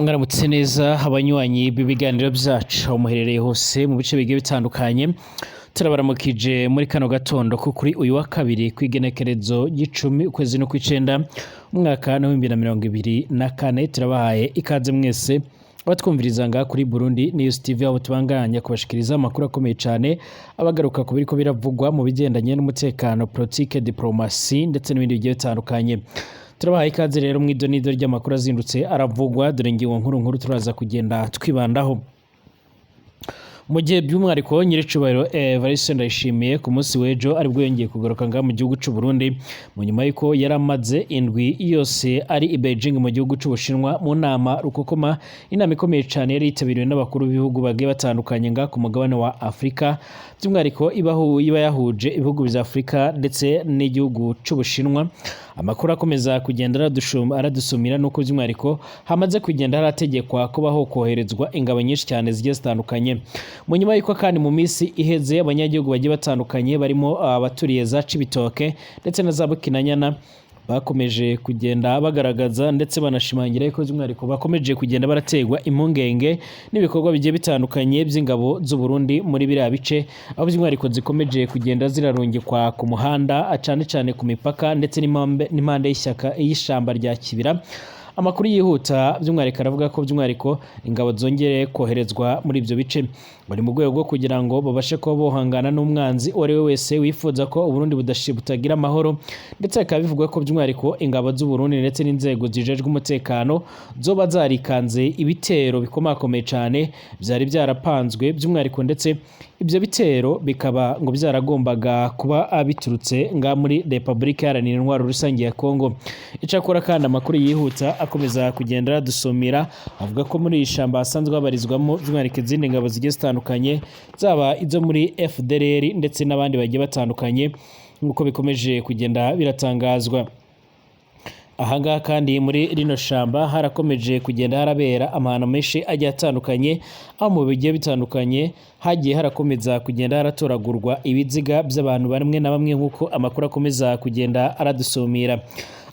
Mwaramutse neza abanywanyi b'ibiganiro byacu muherereye hose mu bice bigiye bitandukanye turabaramukije muri kano gatondo ko kuri uyu wa kabiri kw'igenekerezo y'icumi ukwezi no kw'icenda umwaka wa 2024 turabahaye ikaze mwese abatwumviriza ngaha kuri Burundi News TV aho tubanganya kubashikiriza amakuru akomeye cyane abagaruka ku biriko biravugwa mu bigendanye n'umutekano, politique, diplomasi ndetse n'ibindi bigiye bitandukanye. Turabahaye ikaze rero mw'idonido ry'amakuru azindutse aravugwa dore ingingo nkuru turaza kugenda twibandaho. Mu gihe by'umwihariko nyiricubahiro Evariste Ndayishimiye ku munsi w'ejo aribwo yongeye kugaruka ngaha mu gihugu cy'u Burundi mu nyuma y'uko yari amaze indwi yose ari i Beijing mu gihugu cy'Ubushinwa mu nama rukokoma, inama ikomeye cyane yari yitabiriwe n'abakuru b'ibihugu bagiye batandukanye ngaha ku mugabane wa Afrika, by'umwihariko iba yahuje ibihugu bya Afrika ndetse n'igihugu cy'Ubushinwa. Amakuru akomeza kugenda aradusumira nuko by'umwihariko hamaze kugenda harategekwa kubaho koherezwa ingabo nyinshi cyane zigiye zitandukanye. Mu nyuma y'uko kandi mu minsi iheze abanyagihugu bagiye batandukanye barimo abaturiye za Cibitoke ndetse na za Bukinanyana bakomeje kugenda bagaragaza ndetse banashimangira yuko by'umwihariko bakomeje kugenda barategwa impungenge n'ibikorwa bigiye bitandukanye by'ingabo z'u Burundi muri biriya bice, aho by'umwihariko zikomeje kugenda zirarungikwa ku muhanda cyane ku mipaka ndetse n'impande y'ishamba rya Kibira. Amakuru yihuta by'umwihariko aravuga ko by'umwihariko ingabo zongere koherezwa muri ibyo bice bari mu rwego rwo kugira ngo babashe kuba bohangana n'umwanzi uwo ari we wese wifuza ko Uburundi butagira amahoro, ndetse bikaba bivugwa ko by'umwihariko ingabo z'u Burundi ndetse n'inzego zijejwe umutekano zoba zarikanze ibitero bikomakomeye cyane byari byarapanzwe by'umwihariko, ndetse ibyo bitero bikaba ngo byaragombaga kuba biturutse nga muri Repubulika Iharanira Intwaro Rusange ya Kongo. Icakora kandi amakuru yihuta akomeza kugenda radusumira avuga ko muri ishamba hasanzwe habarizwamo by'umwihariko izindi ngabo zigiye zitandukanye zaba izo muri FDLR ndetse n'abandi bagiye batandukanye nk'uko bikomeje kugenda biratangazwa. Ahangaha kandi muri rino shamba harakomeje kugenda harabera amahano menshi agiye atandukanye, aho mu bigiye bitandukanye hagiye harakomeza kugenda haratoragurwa ibiziga by'abantu bamwe na bamwe nk'uko amakuru akomeza kugenda aradusumira.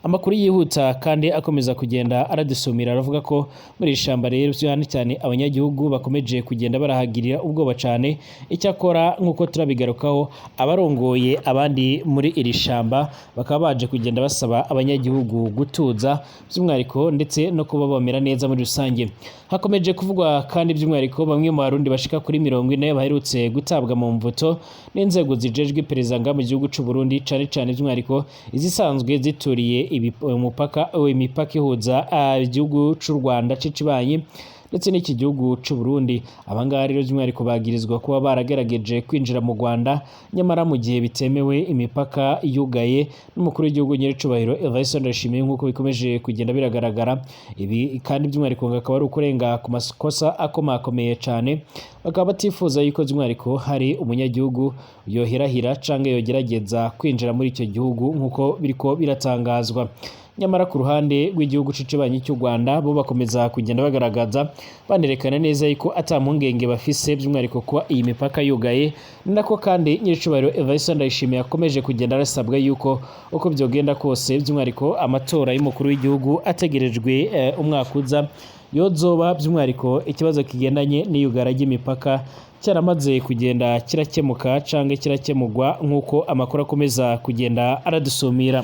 Amakuru yihuta kandi akomeza kugenda aradusumira aravuga ko muri ishamba rero cyane abanyagihugu bakomeje kugenda barahagirira ubwoba cyane. Icyakora nk'uko turabigarukaho abarongoye abandi muri iri shamba bakaba baje kugenda basaba abanyagihugu gutuza by'umwihariko ndetse no kuba bamera neza muri rusange. Hakomeje kuvugwa kandi by'umwihariko bamwe mu Barundi bashika kuri 40 baherutse gutabwa mu mvuto n'inzego zijejwe iperereza mu gihugu cy'u Burundi cyane by'umwihariko izisanzwe zituriye imipaka ihuza igihugu cy'u Rwanda cicibanyi ndetse n'iki gihugu cy'u Burundi. Abangaba rero by'umwihariko bagirizwa kuba baragerageje kwinjira mu Rwanda nyamara mu gihe bitemewe, imipaka yugaye n'umukuru w'igihugu nyiricubahiro Evariste Ndayishimiye nk'uko bikomeje kugenda biragaragara. Ibi kandi by'umwihariko akaba ari ukurenga ku makosa akomakomeye cyane, bakaba batifuza yuko by'umwihariko hari umunyagihugu yohirahira canke yogerageza kwinjira muri icyo gihugu nk'uko biriko biratangazwa. Nyamara ku ruhande rw'igihugu cicibanyi cy'u Rwanda bo bakomeza kugenda bagaragaza banerekana neza yuko atampungenge bafise by'umwihariko kuba iyi mipaka yugaye, nako kandi nyiricubahiro Evariste Ndayishimiye akomeje kugenda arasabwa yuko uko byogenda kose by'umwihariko amatora y'umukuru w'igihugu ategerejwe umwaka uza yozoba by'umwihariko ikibazo kigendanye n'iyugara ry'imipaka cyaramaze kugenda kirakemuka canke kirakemurwa nk'uko amakuru akomeza kugenda aradusumira.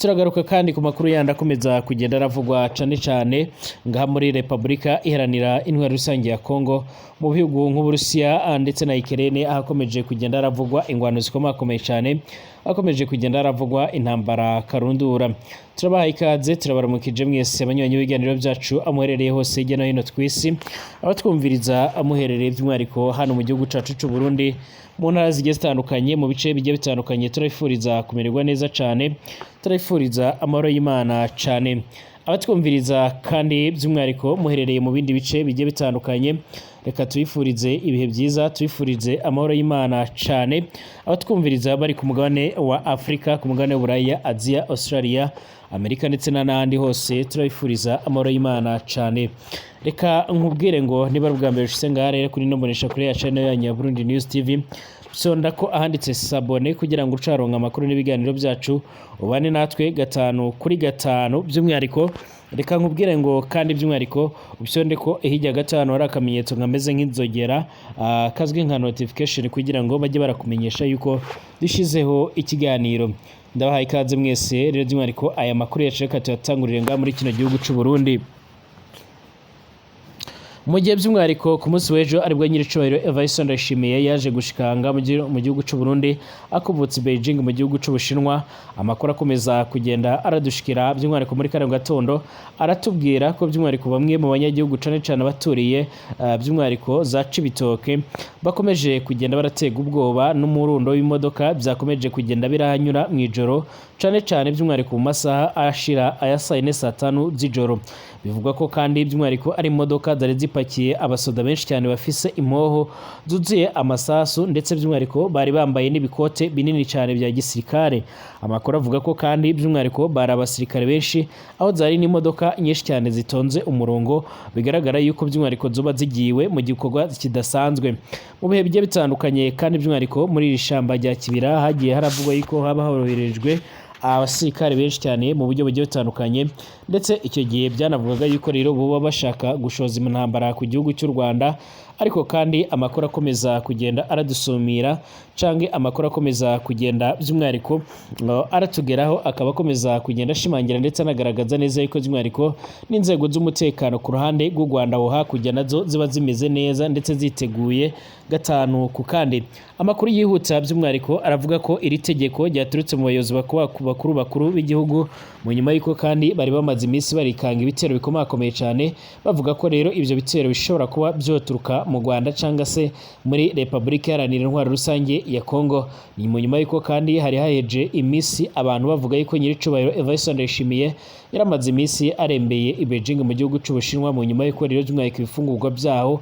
Turagaruka kandi ku makuru yandi akomeza kugenda aravugwa cyane ngaha muri Repubulika Iharanira Intwaro Rusange ya Kongo, mu bihugu nk'Uburusiya ndetse na Ukraine ahakomeje kugenda aravugwa ingwano zikomakomeye cyane, akomeje kugenda aravugwa intambara karundura. Turabahaye ikaze turabaramukije mwese abanywanyi b'ibiganiro byacu amuherereye hose hirya no hino tw'isi, abatwumviriza amuherereye by'umwihariko hano mu gihugu cyacu cy'u Burundi mu ntara zigiye zitandukanye mu bice bigiye bitandukanye. Turabifuriza kumererwa neza cyane, turabifuriza amahoro y'Imana cyane. Abatwumviriza kandi by'umwihariko muherereye mu bindi bice bigiye bitandukanye, reka tubifurize ibihe byiza, tubifurize amahoro y'Imana cyane. Abatwumviriza bari ku mugabane wa Afrika, ku mugabane w'Uburaya, Aziya, Australia, Amerika ndetse n'ahandi hose turabifuriza amahoro y'Imana cyane. Reka nkubwire ngo niba ari ubwa mbere ushitse ngaha rero kuri nombonesha kuri ya channel yanyu ya Burundi News TV, sonda ko ahanditse sabone kugira ngo ucaronka amakuru n'ibiganiro byacu ubane natwe 5 kuri 5 by'umwihariko reka nkubwire ngo kandi by'umwihariko ubisonde ko hirya gatanu hari akamenyetso nkameze nk'inzogera kazwi nka notification kugira ngo bajye barakumenyesha yuko dushizeho ikiganiro. Ndabahaye ikaze mwese rero by'umwihariko aya makuru yacu reka tuyatangurire ngaha muri kino gihugu cy'u Burundi. Mu gihe by'umwihariko ku munsi w'ejo aribwo nyiricubahiro Evariste Ndayishimiye yaje gushikanga mu gihugu cy'u Burundi akubutse Beijing mu gihugu cy'Ubushinwa, amakuru akomeza kugenda aradushikira by'umwihariko muri kano gatondo aratubwira ko by'umwihariko bamwe mu banyagihugu cane abaturiye by'umwihariko za Cibitoke bakomeje kugenda baratega ubwoba n'umurundo w'imodoka byakomeje kugenda birahanyura mu ijoro cane by'umwihariko mu masaha ashira aya saa 4 z'ijoro. Bivugwa ko kandi by'umwihariko ari imodoka zari zipakiye abasoda benshi cyane bafise impoho zuzuye amasasu ndetse by'umwihariko bari bambaye n'ibikote binini cyane bya gisirikare. Amakuru avuga ko kandi by'umwihariko bari abasirikare benshi aho zari n'imodoka nyinshi cyane zitonze umurongo bigaragara yuko by'umwihariko zuba zigiwe mu gikorwa kidasanzwe. Mu bihe bigiye bitandukanye kandi by'umwihariko muri iri shamba rya Kibira hagiye haravugwa yuko haba horoherejwe abasirikare benshi cyane mu buryo bugiye butandukanye, ndetse icyo gihe byanavugaga yuko rero buba bashaka gushoza intambara ku gihugu cy'u Rwanda. Ariko kandi amakuru akomeza kugenda aradusumira canke amakuru akomeza kugenda by'umwihariko aratugeraho akaba akomeza kugenda ashimangira ndetse anagaragaza neza yuko by'umwihariko n'inzego z'umutekano ku ruhande rw'u Rwanda aho hakurya nazo ziba zimeze neza ndetse ziteguye 5 ku kandi. Amakuru yihuta by'umwihariko aravuga ko iri tegeko ryaturutse mu bayobozi bakuru b'igihugu mu nyuma y'uko kandi bari bamaze iminsi barikanga ibitero bikomakomeye cyane bavuga ko rero ivyo bitero bishobora kuba byoturuka mu Rwanda cyangwa se muri Repubulika Iharanira Intwaro Rusange ya Kongo. Ni mu nyuma y'uko kandi hari haheje iminsi abantu bavuga yuko nyiricubahiro Evariste Ndayishimiye yaramaze iminsi arembeye i Beijing mu gihugu cy'Ubushinwa mu nyuma y'uko rero by'umwihariko ibifungurwa byaho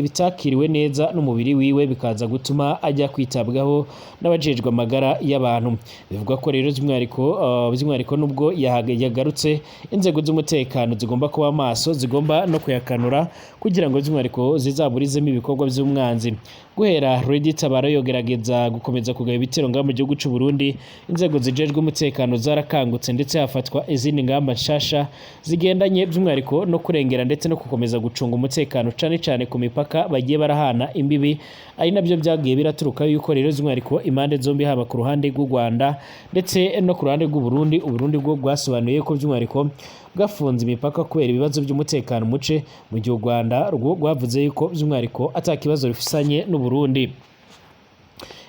bitakiriwe neza n'umubiri wiwe bikaza gutuma ajya kwitabwaho n'abajejwe amagara y'abantu. Bivuga ko rero by'umwihariko nubwo yagarutse inzego z'umutekano zigomba kuba maso zigomba no kuyakanura kugira ngo by'umwihariko zizaburizemo ibikorwa by'umwanzi. Guhera Redi Tabara yogerageza gukomeza kugaba ibitero ngaha mu gihugu cy'u Burundi, inzego zijejwe umutekano zarakangutse ndetse hafatwa izindi ngamba nshasha zigendanye by'umwihariko no kurengera ndetse no gukomeza gucunga umutekano cyane ku mipaka bagiye barahana imbibi. Ari nabyo byagiye biraturuka yuko rero by'umwihariko impande zombi haba ku ruhande rw'u Rwanda ndetse no ku ruhande rw'u Burundi, Uburundi bwo bwasobanuye ko by'umwihariko bwafunze imipaka kubera ibibazo by'umutekano muce mu gihe u Rwanda rwo rwavuze yuko by'umwihariko atakibazo rifisanye n'u Burundi.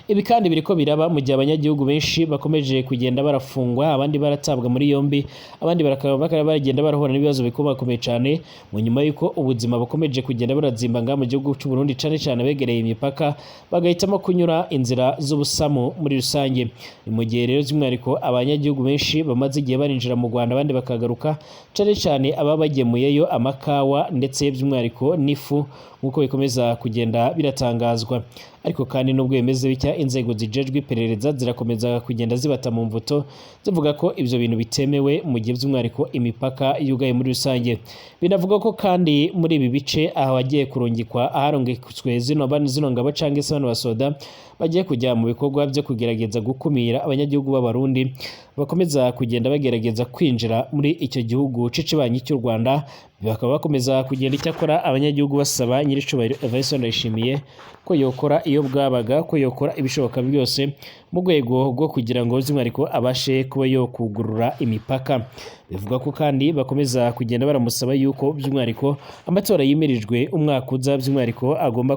Ibi kandi biriko biraba mu gihe abanyagihugu benshi bakomeje kugenda barafungwa, abandi baratabwa muri yombi, abandi bakaba bagenda barahura n'ibibazo bikomakomeye cyane mu nyuma y'uko ubuzima bukomeje kugenda burazimba ngaha mu gihugu cy'u Burundi cyane begereye imipaka bagahitamo kunyura inzira z'ubusamu muri rusange. Mu gihe rero by'umwihariko abanyagihugu benshi bamaze igihe barinjira mu Rwanda abandi bakagaruka cyane ababa bagemuyeyo amakawa ndetse by'umwihariko n'ifu nk'uko bikomeza kugenda biratangazwa. Ariko kandi nubwo bimeze bitya inzego zijejwe iperereza zirakomeza kugenda zibata mu mvuto zivuga ko ivyo bintu bitemewe mu gihe by'umwihariko imipaka yugaye muri rusange. Binavuga ko kandi muri ibi bice aho bagiye kurungikwa aharongetswe zino ngabo canke se bano basoda bagiye kujya mu bikorwa byo kugerageza gukumira abanyagihugu b'abarundi bakomeza kugenda bagerageza kwinjira muri icyo gihugu cicibanyi cy'u Rwanda. Bakaba bakomeza kugenda icyakora abanyagihugu basaba nyiricubahiro Evariste Ndayishimiye ko yokora iyo bwabaga, ko yokora ibishoboka byose mu rwego rwo kugira ngo by'umwihariko abashe kuba yokugurura imipaka. Bivuga ko kandi bakomeza kugenda baramusaba yuko by'umwihariko amatora yimirijwe umwaka uza by'umwihariko agomba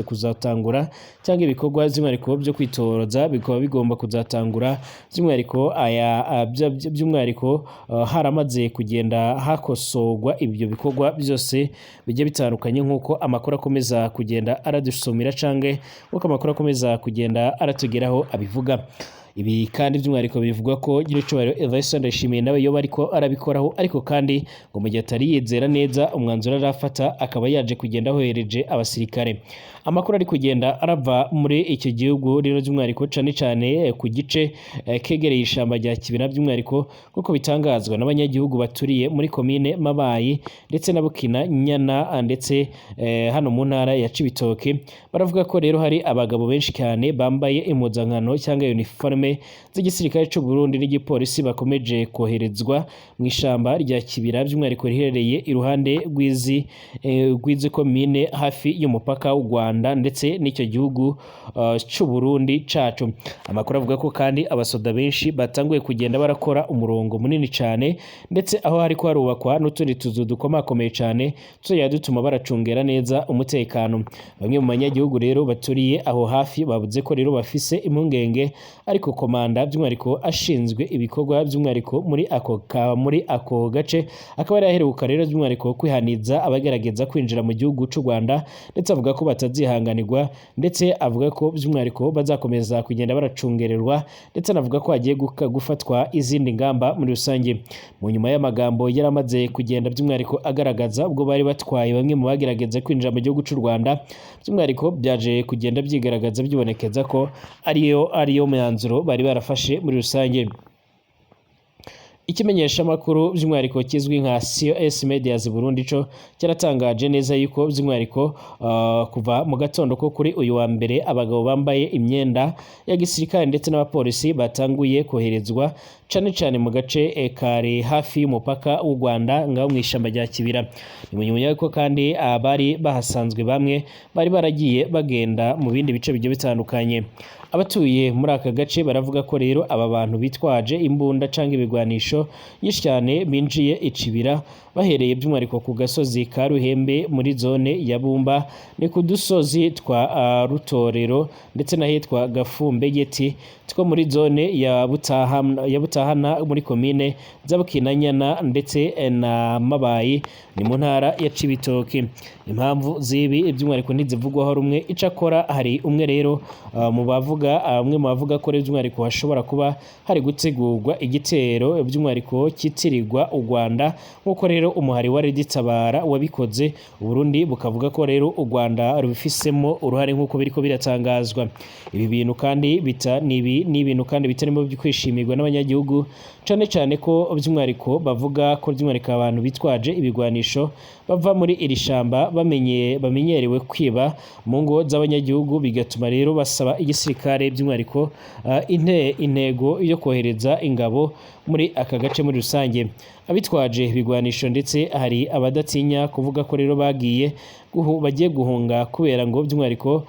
kuzatangura cyangwa ibikorwa by'umwihariko byo kwitoroza bikaba bigomba kuzatangura by'umwihariko by'umwihariko haramaze kugenda hakosorwa ibyo bikorwa byose bigiye bitandukanye nk'uko amakuru akomeza kugenda aradusomera canke nk'uko amakuru akomeza kugenda aratugeraho abivuga. Ibi kandi by'umwihariko bivugwa ko nyiricubahiro Evariste Ndayishimiye nawe yo bariko arabikoraho, ariko kandi ngo mu gihe atari yizera neza umwanzuro arafata akaba yaje kugenda ahohereje abasirikare. Amakuru ari kugenda arava muri icyo gihugu rero by'umwihariko cane ku gice kegereye ishamba rya Kibira by'umwihariko kuko bitangazwa n'abanyagihugu baturiye muri komine Mabayi ndetse na Bukina Nyana ndetse hano mu ntara ya Cibitoke. Baravuga ko rero hari abagabo benshi cyane bambaye impuzankano cyangwa uniforme z'igisirikare cy'u Burundi n'igipolisi bakomeje koherezwa mu ishamba rya Kibira by'umwihariko riherereye iruhande rw'izi komine hafi y'umupaka w'u Rwanda ndetse n'icyo gihugu cy'u Burundi cacu. Amakuru avuga ko kandi abasoda benshi batanguye kugenda barakora umurongo munini cyane, ndetse aho hariko harubakwa n'utundi tuzu dukomakomeye cyane tuzajya dutuma baracungera neza umutekano. Bamwe mu banyagihugu rero baturiye aho hafi bavuze ko rero bafise impungenge, ariko komanda by'umwihariko ashinzwe ibikorwa by'umwihariko muri ako gace akaba yari aheruka rero by'umwihariko kwihaniza abagerageza kwinjira mu gihugu cy'u Rwanda, ndetse avuga ko batazihanganirwa, ndetse avuga ko by'umwihariko bazakomeza kugenda baracungererwa, ndetse anavuga ko hagiye gufatwa izindi ngamba muri rusange. Mu nyuma y'amagambo yaramaze kugenda by'umwihariko agaragaza ubwo bari batwaye bamwe mu bagerageza kwinjira mu gihugu cy'u Rwanda, by'umwihariko byaje kugenda byigaragaza byibonekeza ko ariyo myanzuro bari barafashe muri rusange. Ikimenyesha makuru by'umwihariko kizwi nka COS Medias Burundi co cyaratangaje neza yuko by'umwihariko kuva mu gatondo ko kuri uyu wa mbere abagabo bambaye imyenda ya gisirikare ndetse n'abapolisi batanguye koherezwa cane mu gace kare hafi y'umupaka w'u Rwanda ngaho mu ishamba rya Kibira. Ni mu nyuma y'uko kandi abari bahasanzwe bamwe bari baragiye bagenda mu bindi bice bigiye bitandukanye. Abatuye muri aka gace baravuga ko rero aba bantu bitwaje imbunda canke ibigwanisho nyinshi cyane binjiye Icibira bahereye by'umwihariko ku gasozi ka Ruhembe muri zone ya Bumba, ni ku dusozi twa Rutorero ndetse n'ahitwa Gafumbegeti two muri zone ya Butahana muri komine z'Abukinanyana ndetse na Mabayi ni mu ntara ya Cibitoke. Impamvu zibi by'umwihariko ntizivugwaho rumwe. Icakora hari umwe rero mu bavuga ko by'umwihariko hashobora kuba hari gutegurwa igitero by'umwihariko kitirirwa u Rwanda, nk'uko rero umuhari wa Reditabara wabikoze, Burundi bukavuga ko rero u Rwanda rubifisemo uruhare nk'uko biriko biratangazwa. Ibi bintu kandi ni ibintu kandi bitarimo by'ukwishimirwa n'abanyagihugu, cane ko by'umwihariko bavuga ko by'umwihariko abantu bitwaje ibigwanisho bava muri iri shamba bamenyerewe kwiba mu ngo z'abanyagihugu, bigatuma rero basaba igisirikare by'umwihariko intego yo kohereza ingabo muri aka gace muri rusange. Abitwaje ibigwanisho ndetse hari abadatinya kuvuga ko rero bagiye guhunga kubera ngo by'umwihariko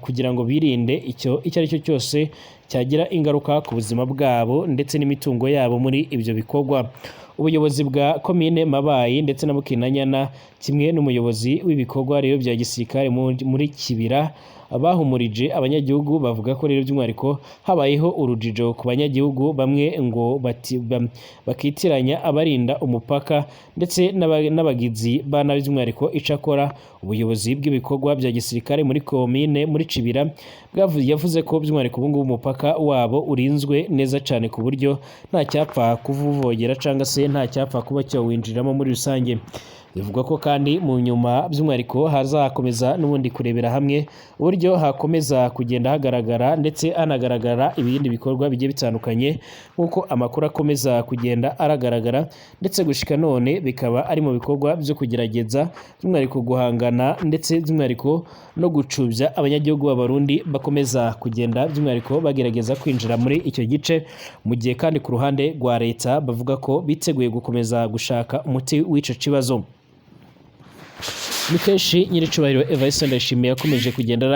kugira ngo birinde icyo ari cyo cyose cyagira ingaruka ku buzima bwabo ndetse n'imitungo yabo muri ibyo bikorwa. Ubuyobozi bwa komine Mabayi ndetse na Bukinanyana kimwe n'umuyobozi w'ibikorwa rero bya gisirikare muri Kibira bahumurije abanyagihugu, bavuga ko rero by'umwihariko habayeho urujijo ku banyagihugu bamwe ngo bakitiranya abarinda umupaka ndetse n'abagizi ba nabi by'umwihariko. Icakora ubuyobozi bw'ibikorwa bya gisirikare muri komine muri Cibira yavuze ko by'umwihariko ubu ngubu umupaka wabo urinzwe neza cyane ku buryo nta cyapfa kuvuvogera cyangwa se nta cyapfa kuba cyawinjiramo muri rusange. Bivugwa ko kandi mu nyuma by'umwihariko hazakomeza n'ubundi kurebera hamwe uburyo hakomeza kugenda hagaragara ndetse hanagaragara ibindi bikorwa bigiye bitandukanye, nk'uko amakuru akomeza kugenda aragaragara, ndetse gushika none bikaba ari mu bikorwa byo kugerageza by'umwihariko guhangana ndetse by'umwihariko no gucubya abanyagihugu b'Abarundi bakomeza kugenda by'umwihariko bagerageza kwinjira muri icyo gice, mu gihe kandi ku ruhande rwa leta bavuga ko biteguye gukomeza gushaka umuti w'ico kibazo. Ni kenshi nyiricubahiro Evariste Ndayishimiye yakomeje kugenda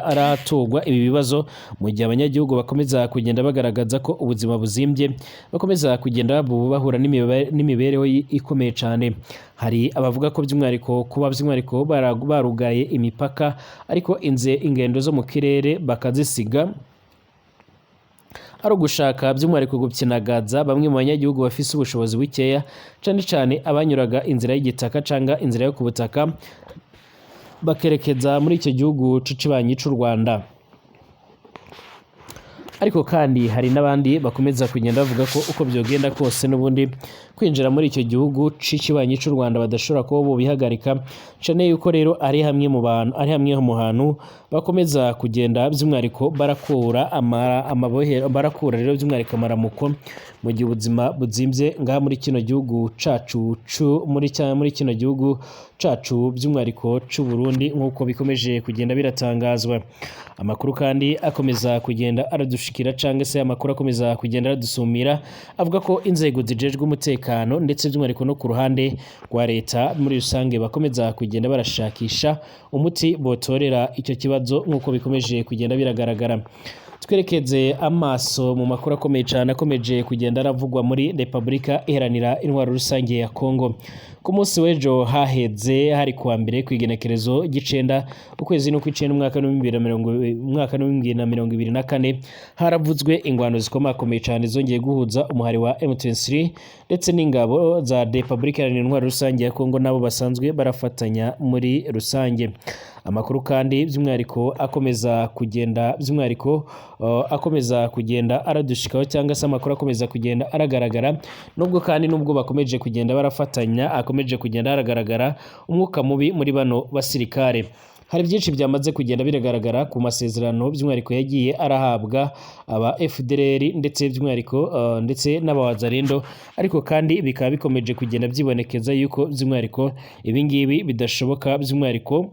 araturwa ibi bibazo, mu gihe abanyagihugu bakomeza kugenda bagaragaza ko ubuzima buzimbye, bakomeza kugenda bahura n'imibereho ikomeye cyane. Hari abavuga ko by'umwihariko barugaye imipaka, ariko ingendo zo mu kirere bakazisiga ari ugushaka by'umwihariko gupyinagaza bamwe mu banyagihugu bafise ubushobozi bukeya, cane abanyuraga inzira y'igitaka canga inzira yo ku butaka bakerekeza muri icyo gihugu c'ibanyi c'u Rwanda. ariko kandi hari n'abandi bakomeza kugenda bavuga ko uko byogenda kose n'ubundi kwinjira muri icyo gihugu c'ikibanyi c'u Rwanda badashobora kuba bo bihagarika cane yuko rero ari hamwe mu hantu bakomeza kugenda by'umwariko barakura amabohero barakura rero by'umwariko amaramuko mu gihe ubuzima buzimvye ngaha muri kino gihugu cacu muri kino gihugu cacu by'umwariko c'u Burundi nk'uko bikomeje kugenda biratangazwa. Amakuru kandi akomeza kugenda aradushikira canke se amakuru akomeza kugenda aradusumira avuga ko inzego zijejwe umutekano ndetse by'umwariko no ku ruhande rwa leta muri rusange bakomeza kugenda barashakisha umuti botorera icyo kibazo nk'uko bikomeje kugenda biragaragara. Twerekeze amaso mu makuru akomeye cyane akomeje kugenda aravugwa muri Repubulika Iharanira Intwaro Rusange ya Kongo. Ku munsi w'ejo haheze hari kuwa mbere kw'igenekerezo gicenda ukwezi no kw'icenda umwaka wa 2024 haravuzwe ingwano zikomakomeye cyane zongeye guhuza umuhari wa M23 ndetse n'ingabo za Repubulika Iharanira Intwaro Rusange ya Kongo nabo basanzwe barafatanya muri rusange. Amakuru kandi by'umwariko akomeza kugenda aradushikaho cyangwa se amakuru akomeza kugenda aragaragara nubwo bakomeje kugenda barafatanya akomeje kugenda aragaragara umwuka mubi muri bano basirikare. Hari byinshi byamaze kugenda biragaragara ku masezerano by'umwariko yagiye arahabwa aba FDLR ndetse by'umwariko ndetse n'abawazarendo, ariko kandi bikaba bikomeje kugenda byibonekeza yuko by'umwariko ibingibi bidashoboka by'umwariko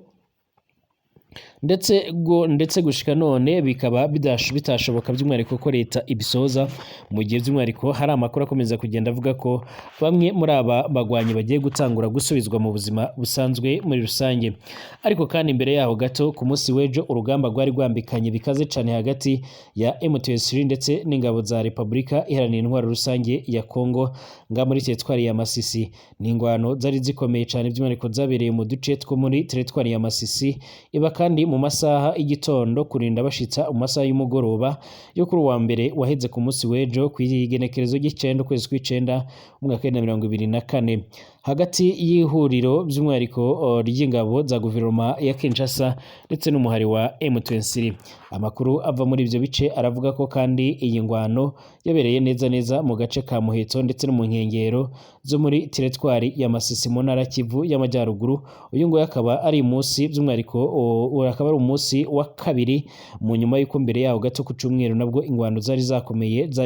ndetse gushika none bikaba bitashoboka by'umwariko ko leta ibisoza mu gihe by'umwariko hari amakuru akomeza kugenda avuga ko bamwe muri aba bagwanyi bagiye gutangura gusubizwa mu buzima busanzwe muri rusange. Ariko kandi imbere yaho gato ku munsi w'ejo urugamba rwari rwambikanye bikaze cyane hagati ya M23 ndetse n'ingabo za Repubulika Iharanira Intwaro Rusange ya Kongo nga muri teritwari ya Masisi. N'ingwano zari zikomeye cyane by'umwariko zabereye mu duce two muri teritwari ya Masisi iba kandi mu masaha y'igitondo kurinda bashitsa mu masaha y'umugoroba yo kuri wa mbere waheze ku munsi w'ejo kw'igenekerezo g'icenda ukwezi kw'icenda umwaka wa 2024 hagati y'ihuriro by'umwariko ry'ingabo za guverinoma ya Kinshasa ndetse n'umuhari wa M23. Amakuru ava muri ivyo bice aravuga ko kandi iyi ngwano yabereye neza mu gace ka Muheto ndetse no mu nkengero zo muri teritwari ya Masisi mu ntara Kivu y'Amajyaruguru. Uyu ngo akaba ari umunsi by'umwariko akaba ari umunsi wa kabiri mu nyuma y'uko mbere yaho gato ku cyumweru nabwo ingwano zari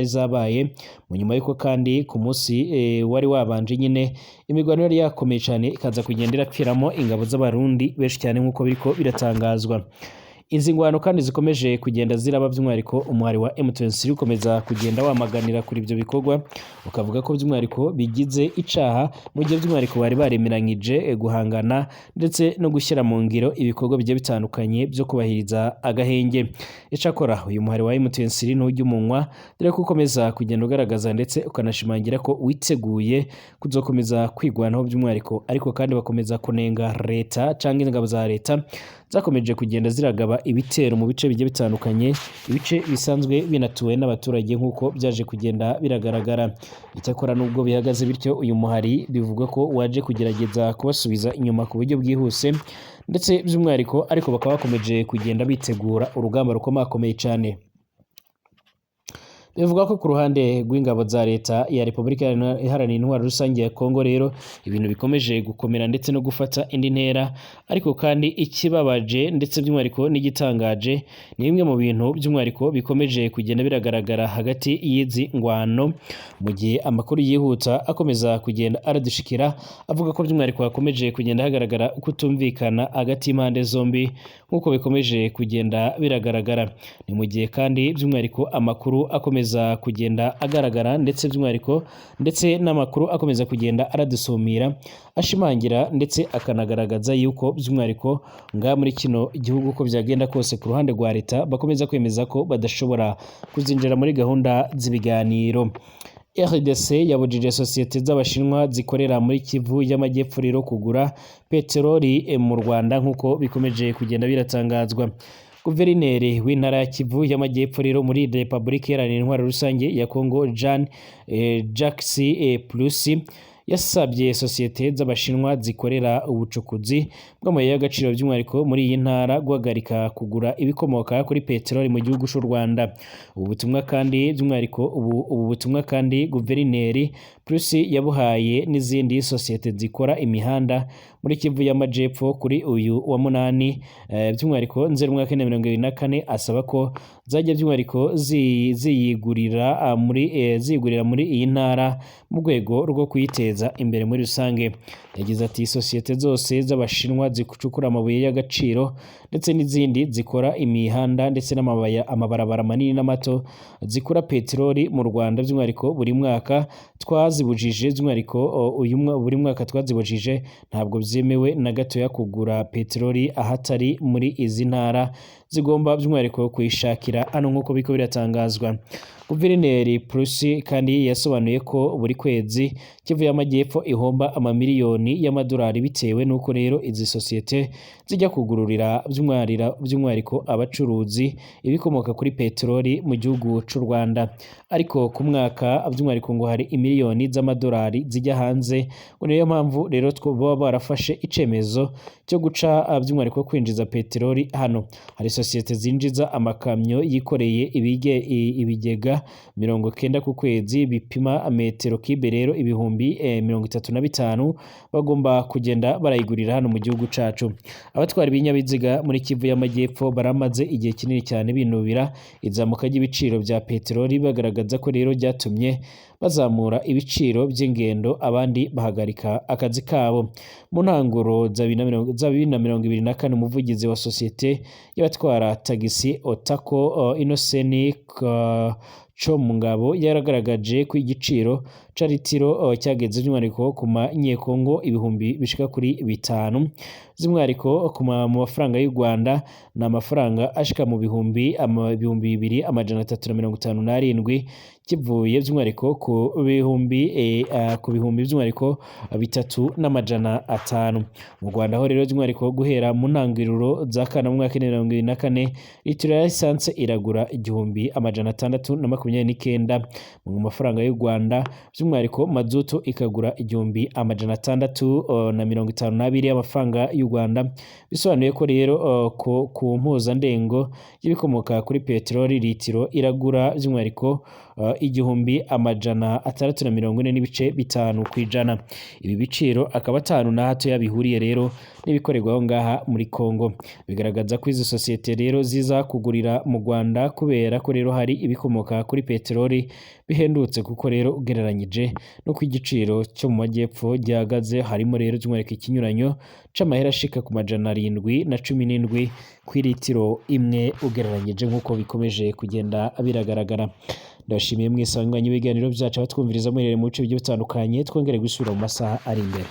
zabaye mu nyuma y'uko kandi ku munsi wari wabanje nyine imigwano yari yakomeye cyane ikaza kugenda irapfiramo ingabo z'abarundi benshi cyane nk'uko biriko biratangazwa. Izi ngwano kandi zikomeje kugenda ziraba by'umwariko umuhari wa M23 ukomeza kugenda wamaganira kuri ibyo bikorwa ukavuga ko by'umwariko bigize icaha mu gihe by'umwariko bari baremeranyije guhangana ndetse no gushyira mu ngiro ibikorwa bigiye bitandukanye byo kubahiriza agahenge. Icakora uyu muhari wa M23 n'ujya umunwa dore ko ukomeza kugenda ugaragaza ndetse ukanashimangira ko witeguye kuzokomeza kwigwanaho by'umwariko, ariko kandi bakomeza kunenga leta cyangwa ingabo za leta zakomeje kugenda ziragaba ibitero mu bice bigiye bitandukanye, ibice bisanzwe binatuwe n'abaturage nk'uko byaje kugenda biragaragara. Icyakora nubwo bihagaze bityo uyu muhari bivugwa ko waje kugerageza kubasubiza inyuma ku buryo bwihuse ndetse by'umwariko, ariko bakaba bakomeje kugenda bitegura urugamba rukomakomeye cyane. Bivuga ko ku ruhande rw'ingabo za leta ya Repubulika Iharanira Intwaro Rusange ya Kongo rero ibintu bikomeje gukomera ndetse no gufata indi ntera, ariko kandi ikibabaje ndetse by'umwariko n'igitangaje ni bimwe mu bintu by'umwariko bikomeje kugenda biragaragara hagati y'izi ngwano, mu gihe amakuru yihuta akomeza kugenda aradushikira avuga ko by'umwariko hakomeje kugenda hagaragara kutumvikana hagati y'impande zombi nk'uko bikomeje kugenda biragaragara. Ni mu gihe kandi by'umwariko amakuru akomeza kugenda agaragara ndetse by'umwariko ndetse n'amakuru akomeza kugenda aradusumira ashimangira ndetse akanagaragaza yuko by'umwariko nga muri kino gihugu ko byagenda kose ku ruhande rwa leta bakomeza kwemeza ko badashobora kuzinjira muri gahunda z'ibiganiro. RDC yabujije sosiyete z'abashinwa zikorera muri Kivu y'Amajyepfo rero kugura peteroli mu Rwanda nk'uko bikomeje kugenda biratangazwa. Guverineri w'intara ya Kivu y'Amajyepfo rero muri Repubulika Iharanira Intwaro Rusange ya Kongo Jacques Plus yasabye sosiyete z'Abashinwa zikorera ubucukuzi bw'amabuye y'agaciro by'umwihariko muri iyi ntara guhagarika kugura ibikomoka kuri peteroli mu gihugu cy'u Rwanda. Ubu butumwa kandi Guverineri Prusi yabuhaye n'izindi sosiyete zikora imihanda muri Kivu y'Amajepfo kuri uyu wa munani by'umwihariko Nzeri umwaka wa 2024 asaba ko zajya by'umwihariko ziyigurira muri iyi ntara mu rwego rwo kuyiteza imbere muri rusange. Yagize ati sosiyete zose z'Abashinwa zicukura amabuye y'agaciro ndetse n'izindi zikora imihanda ndetse n'amabarabara manini n'amato zikora peteroli mu Rwanda by'umwihariko buri mwaka twazibujije buri mwaka twazibujije ntabwo byemewe na gatoya kugura peteroli ahatari muri izi ntara zigomba by'umwihariko kuyishakira hano nk'uko biko biratangazwa. Guverineri Prusi kandi yasobanuye ko buri kwezi Kivu y'Amajyepfo ihomba amamiliyoni y'amadolari bitewe n'uko rero izi sosiyete zijya kugururira by'umwihariko abacuruzi ibikomoka kuri peteroli mu gihugu cy'u Rwanda. Ariko ku mwaka by'umwihariko ngo hari imiliyoni z'amadolari zijya hanze, niyo mpamvu rero baba barafashe icemezo cyo guca by'umwihariko kwinjiza peteroli hano. Hari sosiyete zinjiza amakamyo yikoreye ibigega 90 ku kwezi bipima metero kibe rero ibihumbi 35 bagomba kugenda barayigurira hano mu gihugu cacu. Abatwara ibinyabiziga muri Kivu y'Amajyepfo baramaze igihe kinini cyane binubira izamuka ry'ibiciro bya peteroli bagaragaza ko rero ryatumye bazamura ibiciro by'ingendo abandi bahagarika akazi kabo. Mu ntanguro za 2024 umuvugizi wa sosiyete y'abatwara tagisi Otako Inoseni Mungabo yaragaragaje ko igiciro ca litiro cyageze by'umwihariko ku manyekongo ibihumbi bishika kuri 5 by'umwihariko ku mafaranga y'u Rwanda na amafaranga ashika mu bihumbi 2357 kivuye by'umwihariko ku bihumbi by'umwihariko 3,500 mu Rwanda aho rero by'umwihariko guhera mu ntangiriro za kana mu mwaka 2024 litiro ya essence iragura 1,629 mu mafaranga y'u Rwanda by'umwihariko mazutu ikagura 1,652 y'amafaranga y'u Rwanda. Bisobanuye ko rero ku mpuzandengo y'ibikomoka kuri peteroli litiro iragura by'umwihariko 1,640 kwijana. Ibi biciro akaba atanu na hato yabihuriye rero n'ibikorerwaho ngaha muri Kongo. Bigaragaza ko izi sosiyete rero ziza kugurira mu Rwanda kubera ko rero hari ibikomoka kuri peteroli bihendutse kuko rero ugereranyije no ku igiciro cyo mu majyepfo gihagaze harimo rero by'umwihariko ikinyuranyo c'amahera ashika ku 717 kw'ilitiro imwe ugereranyije nk'uko bikomeje kugenda biragaragara. Ndashimiye mwese abanywanyi b'ibiganiro byacu abatwumviriza muherereye mu bice bigiye bitandukanye, twongere gusubira mu masaha ari imbere.